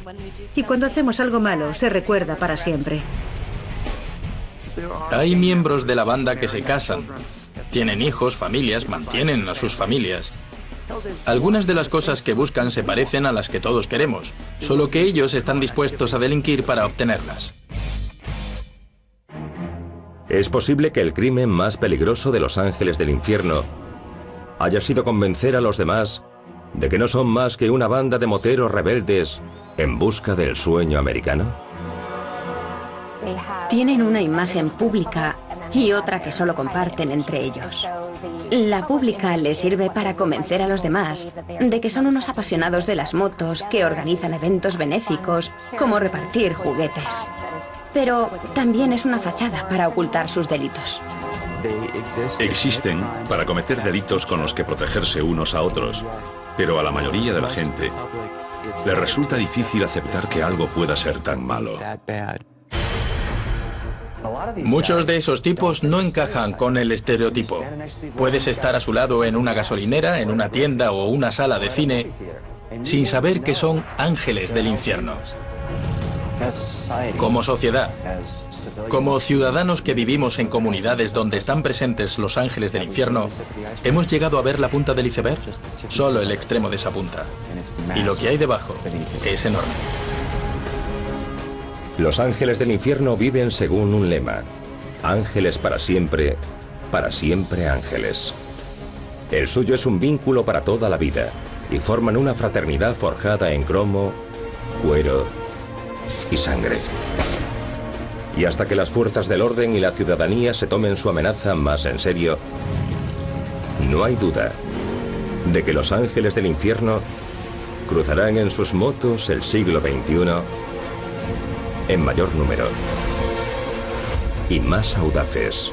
Speaker 7: Y cuando hacemos algo malo, se recuerda para siempre.
Speaker 5: Hay miembros de la banda que se casan, tienen hijos, familias, mantienen a sus familias. Algunas de las cosas que buscan se parecen a las que todos queremos, solo que ellos están dispuestos a delinquir para obtenerlas.
Speaker 1: ¿Es posible que el crimen más peligroso de Los Ángeles del Infierno haya sido convencer a los demás de que no son más que una banda de moteros rebeldes en busca del sueño americano?
Speaker 3: Tienen una imagen pública y otra que solo comparten entre ellos. La pública les sirve para convencer a los demás de que son unos apasionados de las motos que organizan eventos benéficos, como repartir juguetes. Pero también es una fachada para ocultar sus delitos.
Speaker 2: Existen para cometer delitos con los que protegerse unos a otros, pero a la mayoría de la gente le resulta difícil aceptar que algo pueda ser tan malo.
Speaker 5: Muchos de esos tipos no encajan con el estereotipo. Puedes estar a su lado en una gasolinera, en una tienda o una sala de cine sin saber que son ángeles del infierno. Como sociedad, como ciudadanos que vivimos en comunidades donde están presentes los ángeles del infierno, ¿hemos llegado a ver la punta del iceberg? Solo el extremo de esa punta. Y lo que hay debajo es enorme.
Speaker 1: Los ángeles del infierno viven según un lema: ángeles para siempre ángeles. El suyo es un vínculo para toda la vida y forman una fraternidad forjada en cromo, cuero y sangre. Y hasta que las fuerzas del orden y la ciudadanía se tomen su amenaza más en serio, no hay duda de que los ángeles del infierno cruzarán en sus motos el siglo XXI en mayor número, y más audaces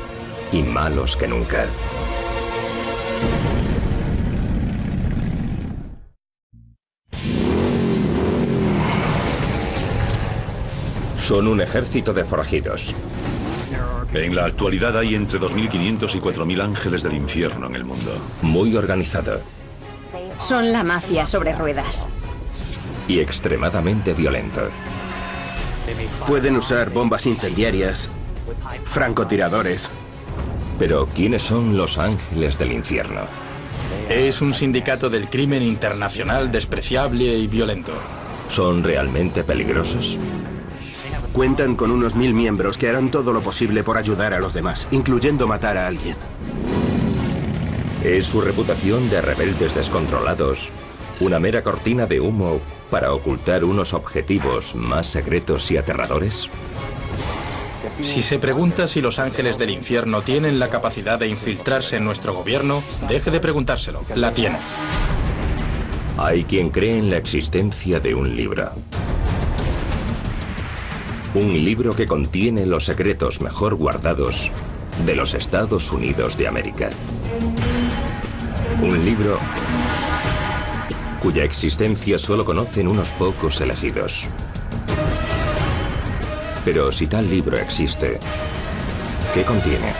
Speaker 1: y malos que nunca. Son un ejército de forajidos.
Speaker 2: En la actualidad hay entre 2.500 y 4.000 ángeles del infierno en el mundo.
Speaker 1: Muy organizado.
Speaker 3: Son la mafia sobre ruedas.
Speaker 1: Y extremadamente violento.
Speaker 4: Pueden usar bombas incendiarias, francotiradores.
Speaker 1: Pero ¿quiénes son los ángeles del infierno?
Speaker 5: Es un sindicato del crimen internacional despreciable y violento.
Speaker 1: ¿Son realmente peligrosos?
Speaker 4: Cuentan con unos 1000 miembros que harán todo lo posible por ayudar a los demás, incluyendo matar a alguien.
Speaker 1: ¿Es su reputación de rebeldes descontrolados una mera cortina de humo para ocultar unos objetivos más secretos y aterradores?
Speaker 5: Si se pregunta si los ángeles del infierno tienen la capacidad de infiltrarse en nuestro gobierno, deje de preguntárselo. La tienen.
Speaker 1: Hay quien cree en la existencia de un libro. Un libro que contiene los secretos mejor guardados de los Estados Unidos de América. Un libro cuya existencia solo conocen unos pocos elegidos. Pero si tal libro existe, ¿qué contiene?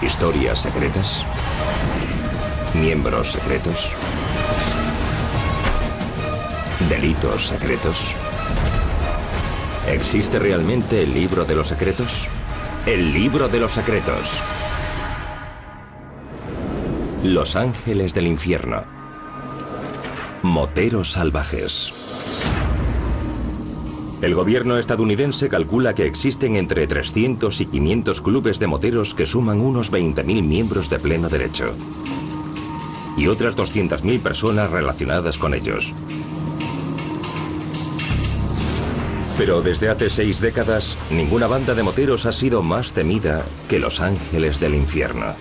Speaker 1: ¿Historias secretas? ¿Miembros secretos? ¿Delitos secretos? ¿Existe realmente el libro de los secretos? El libro de los secretos. Los ángeles del infierno. Moteros salvajes. El gobierno estadounidense calcula que existen entre 300 y 500 clubes de moteros que suman unos 20.000 miembros de pleno derecho. Y otras 200.000 personas relacionadas con ellos. Pero desde hace 6 décadas, ninguna banda de moteros ha sido más temida que los ángeles del infierno.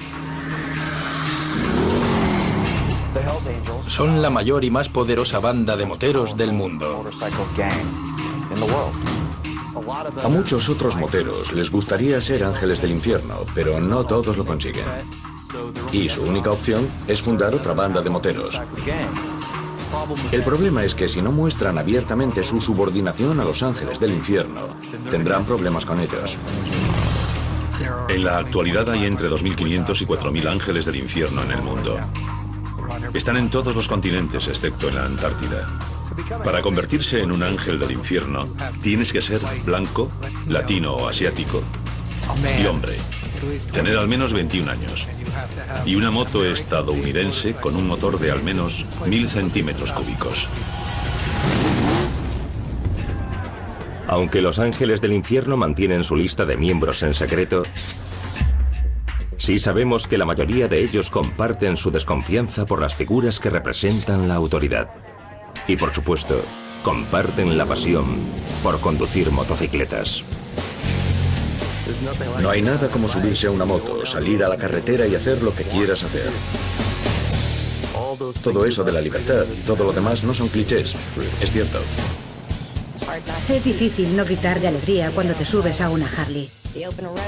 Speaker 5: Son la mayor y más poderosa banda de moteros del mundo.
Speaker 6: A muchos otros moteros les gustaría ser ángeles del infierno, pero no todos lo consiguen. Y su única opción es fundar otra banda de moteros. El problema es que si no muestran abiertamente su subordinación a los ángeles del infierno, tendrán problemas con ellos.
Speaker 2: En la actualidad hay entre 2.500 y 4.000 ángeles del infierno en el mundo. Están en todos los continentes, excepto en la Antártida. Para convertirse en un ángel del infierno, tienes que ser blanco, latino o asiático y hombre. Tener al menos 21 años. Y una moto estadounidense con un motor de al menos 1000 centímetros cúbicos.
Speaker 1: Aunque los ángeles del infierno mantienen su lista de miembros en secreto, sí sabemos que la mayoría de ellos comparten su desconfianza por las figuras que representan la autoridad. Y por supuesto, comparten la pasión por conducir motocicletas.
Speaker 6: No hay nada como subirse a una moto, salir a la carretera y hacer lo que quieras hacer. Todo eso de la libertad y todo lo demás no son clichés, es cierto.
Speaker 7: Es difícil no gritar de alegría cuando te subes a una Harley.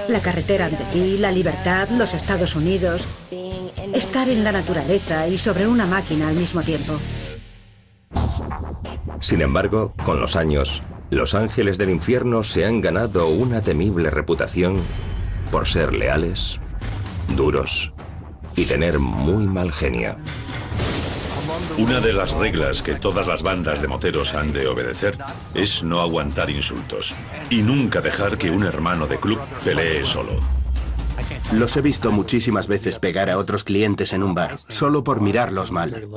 Speaker 7: La carretera ante ti, la libertad, los Estados Unidos, estar en la naturaleza y sobre una máquina al mismo tiempo.
Speaker 1: Sin embargo, con los años, Los ángeles del infierno se han ganado una temible reputación por ser leales, duros y tener muy mal genio.
Speaker 2: Una de las reglas que todas las bandas de moteros han de obedecer es no aguantar insultos y nunca dejar que un hermano de club pelee solo.
Speaker 4: Los he visto muchísimas veces pegar a otros clientes en un bar, solo por mirarlos mal.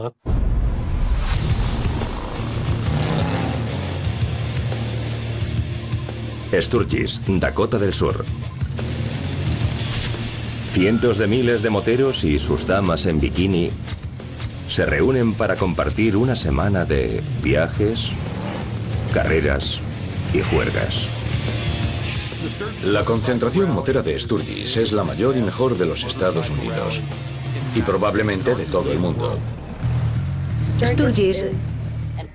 Speaker 1: Sturgis, Dakota del Sur. Cientos de miles de moteros y sus damas en bikini se reúnen para compartir una semana de viajes, carreras y juergas.
Speaker 6: La concentración motera de Sturgis es la mayor y mejor de los Estados Unidos. Y probablemente de todo el mundo.
Speaker 7: Sturgis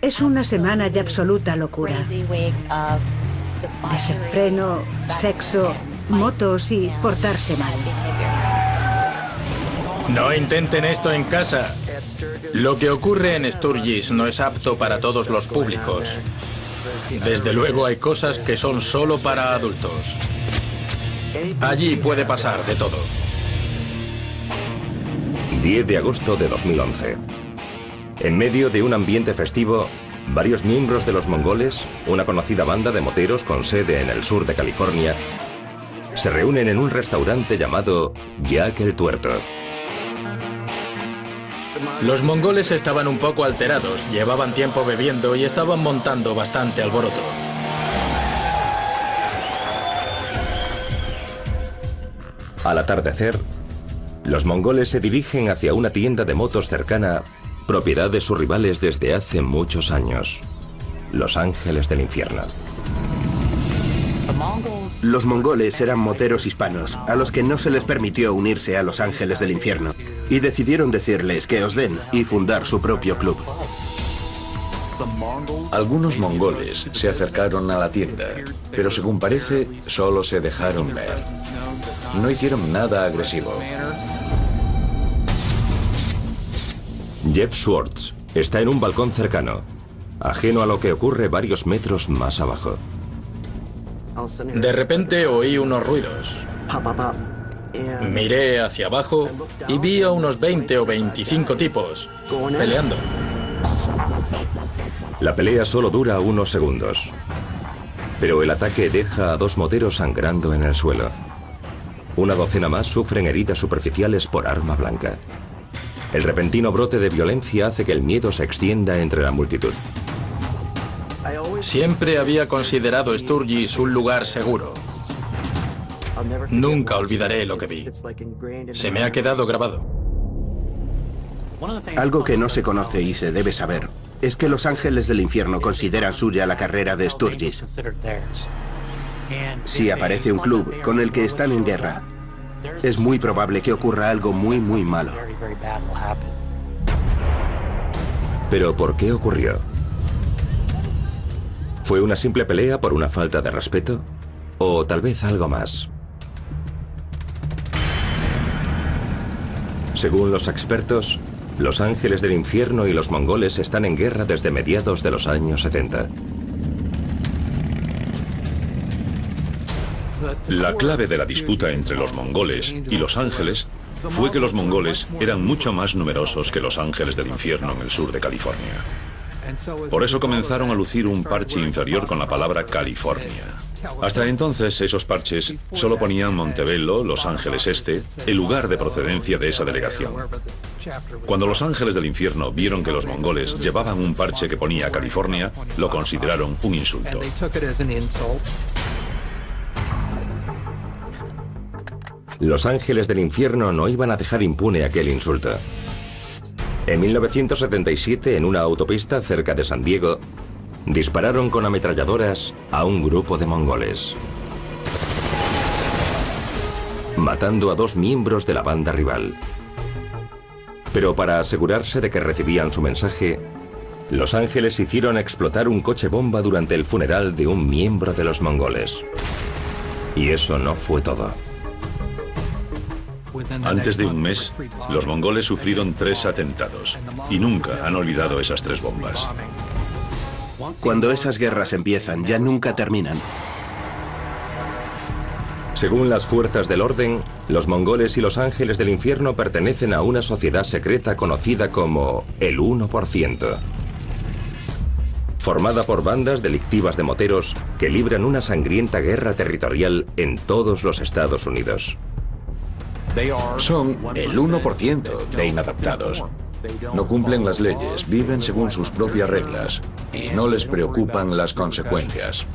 Speaker 7: es una semana de absoluta locura. Desenfreno, sexo, motos y portarse mal.
Speaker 5: No intenten esto en casa. Lo que ocurre en Sturgis no es apto para todos los públicos. Desde luego hay cosas que son solo para adultos. Allí puede pasar de todo.
Speaker 1: 10 de agosto de 2011. En medio de un ambiente festivo, varios miembros de los Mongoles, una conocida banda de moteros con sede en el sur de California, se reúnen en un restaurante llamado Jack el Tuerto.
Speaker 5: Los mongoles estaban un poco alterados, llevaban tiempo bebiendo y estaban montando bastante alboroto.
Speaker 1: Al atardecer, los mongoles se dirigen hacia una tienda de motos cercana, propiedad de sus rivales desde hace muchos años, los Ángeles del Infierno.
Speaker 4: Los mongoles eran moteros hispanos, a los que no se les permitió unirse a los Ángeles del Infierno, y decidieron decirles que os den y fundar su propio club.
Speaker 6: Algunos mongoles se acercaron a la tienda, pero según parece, solo se dejaron ver. No hicieron nada agresivo.
Speaker 1: Jeff Schwartz está en un balcón cercano, ajeno a lo que ocurre varios metros más abajo.
Speaker 5: De repente oí unos ruidos. Miré hacia abajo y vi a unos 20 o 25 tipos peleando.
Speaker 1: La pelea solo dura unos segundos, pero el ataque deja a 2 moteros sangrando en el suelo. Una docena más sufren heridas superficiales por arma blanca. El repentino brote de violencia hace que el miedo se extienda entre la multitud.
Speaker 5: Siempre había considerado Sturgis un lugar seguro. Nunca olvidaré lo que vi. Se me ha quedado grabado.
Speaker 4: Algo que no se conoce y se debe saber es que los Ángeles del Infierno consideran suya la carrera de Sturgis. Si aparece un club con el que están en guerra, es muy probable que ocurra algo muy malo.
Speaker 1: ¿Pero por qué ocurrió? ¿Fue una simple pelea por una falta de respeto? ¿O tal vez algo más? Según los expertos, los Ángeles del Infierno y los mongoles están en guerra desde mediados de los años 70.
Speaker 2: La clave de la disputa entre los mongoles y los ángeles fue que los mongoles eran mucho más numerosos que los Ángeles del Infierno en el sur de California. Por eso comenzaron a lucir un parche inferior con la palabra California. Hasta entonces, esos parches solo ponían Montebello, Los Ángeles Este, el lugar de procedencia de esa delegación. Cuando los Ángeles del Infierno vieron que los mongoles llevaban un parche que ponía California, lo consideraron un insulto.
Speaker 1: Los Ángeles del Infierno no iban a dejar impune aquel insulto. En 1977, en una autopista cerca de San Diego, dispararon con ametralladoras a un grupo de mongoles, matando a 2 miembros de la banda rival. Pero para asegurarse de que recibían su mensaje, los Ángeles hicieron explotar un coche bomba durante el funeral de un miembro de los mongoles. Y eso no fue todo.
Speaker 2: Antes de un mes, los mongoles sufrieron 3 atentados y nunca han olvidado esas 3 bombas.
Speaker 4: Cuando esas guerras empiezan, ya nunca terminan.
Speaker 1: Según las fuerzas del orden, los mongoles y los ángeles del infierno pertenecen a una sociedad secreta conocida como el 1%. Formada por bandas delictivas de moteros que libran una sangrienta guerra territorial en todos los Estados Unidos.
Speaker 6: Son el 1% de inadaptados. No cumplen las leyes, viven según sus propias reglas y no les preocupan las consecuencias.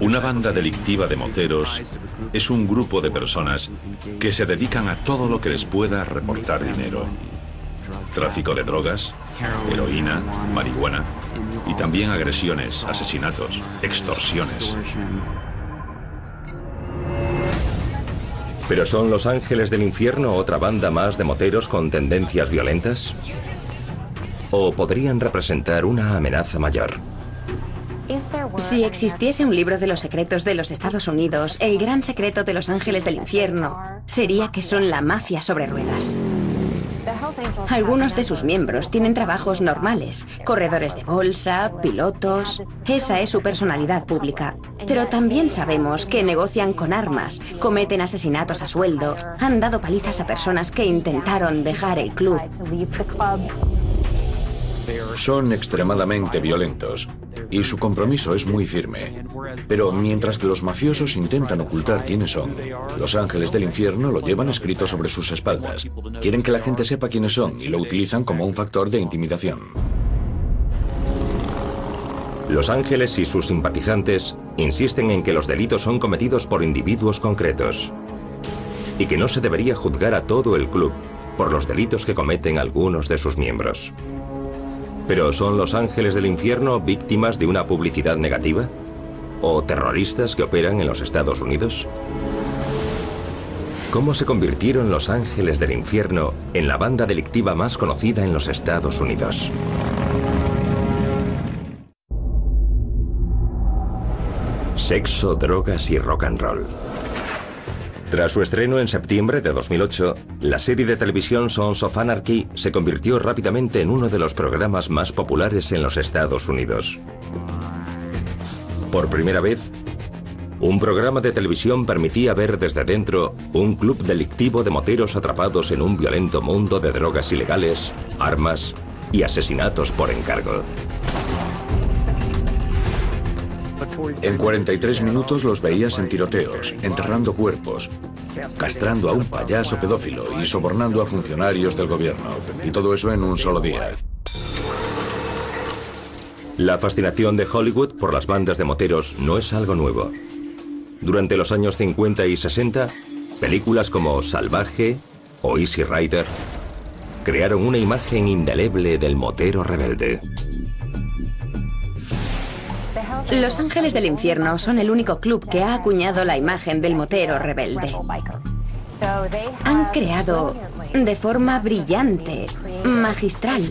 Speaker 2: Una banda delictiva de moteros es un grupo de personas que se dedican a todo lo que les pueda reportar dinero. Tráfico de drogas, heroína, marihuana y también agresiones, asesinatos, extorsiones.
Speaker 1: ¿Pero son los ángeles del infierno otra banda más de moteros con tendencias violentas? ¿O podrían representar una amenaza mayor?
Speaker 3: Si existiese un libro de los secretos de los Estados Unidos, el gran secreto de los ángeles del infierno sería que son la mafia sobre ruedas. Algunos de sus miembros tienen trabajos normales, corredores de bolsa, pilotos. Esa es su personalidad pública. Pero también sabemos que negocian con armas, cometen asesinatos a sueldo, han dado palizas a personas que intentaron dejar el club.
Speaker 6: Son extremadamente violentos y su compromiso es muy firme. Pero mientras que los mafiosos intentan ocultar quiénes son, los ángeles del infierno lo llevan escrito sobre sus espaldas. Quieren que la gente sepa quiénes son y lo utilizan como un factor de intimidación.
Speaker 1: Los ángeles y sus simpatizantes insisten en que los delitos son cometidos por individuos concretos y que no se debería juzgar a todo el club por los delitos que cometen algunos de sus miembros. ¿Pero son los ángeles del infierno víctimas de una publicidad negativa? ¿O terroristas que operan en los Estados Unidos? ¿Cómo se convirtieron los ángeles del infierno en la banda delictiva más conocida en los Estados Unidos? Sexo, drogas y rock and roll. Tras su estreno en septiembre de 2008, la serie de televisión Sons of Anarchy se convirtió rápidamente en uno de los programas más populares en los Estados Unidos. Por primera vez, un programa de televisión permitía ver desde dentro un club delictivo de moteros atrapados en un violento mundo de drogas ilegales, armas y asesinatos por encargo.
Speaker 6: En 43 minutos los veías en tiroteos, enterrando cuerpos, castrando a un payaso pedófilo y sobornando a funcionarios del gobierno. Y todo eso en un solo día.
Speaker 1: La fascinación de Hollywood por las bandas de moteros no es algo nuevo. Durante los años 50 y 60, películas como Salvaje o Easy Rider crearon una imagen indeleble del motero rebelde.
Speaker 3: Los ángeles del infierno son el único club que ha acuñado la imagen del motero rebelde. Han creado de forma brillante, magistral,